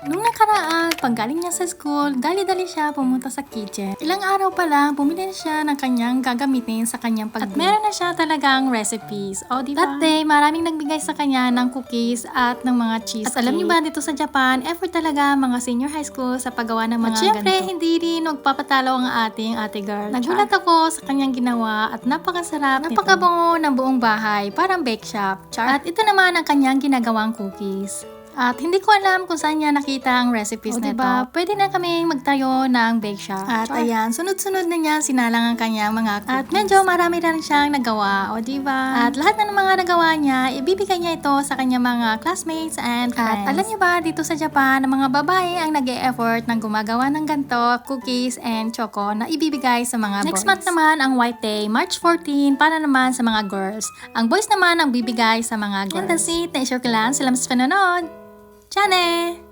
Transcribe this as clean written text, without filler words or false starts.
Nung nakaraan, paggaling niya sa school, dali-dali siya pumunta sa kitchen. Ilang araw pa lang, bumili na siya ng kanyang gagamitin sa kanyang pag-bake. At meron na siya talagang recipes. O, diba? That day, maraming nagbigay sa kanya ng cookies at ng mga cheesecake. At alam niyo ba, dito sa Japan, effort talaga mga senior high school sa paggawa ng mga ganito. At syempre, hindi rin magpapatalo ang ating ate girl. Nagulat ako sa kanyang ginawa at napakasarap, napakabango ng buong bahay, parang bake shop. At ito naman ang kanyang ginagawang cookies. At hindi ko alam kung saan niya nakita ang recipes nito. Diba? Pwede na kaming magtayo ng bake shop. At ayan, sunod-sunod na niya sinalang ang kanyang mga cookies. At medyo marami na rin siyang nagawa. O diba? At lahat na ng mga nagawa niya, ibibigay niya ito sa kanyang mga classmates and friends. At alam niyo ba, dito sa Japan, ang mga babae ang nag-e-effort ng gumagawa ng ganito, cookies and choco na ibibigay sa mga boys. Next month naman ang White Day, March 14, para naman sa mga girls. Ang boys naman ang bibigay sa mga girls. And that's it. Na-share ko lang. Salamat sa panonood. じゃあねー。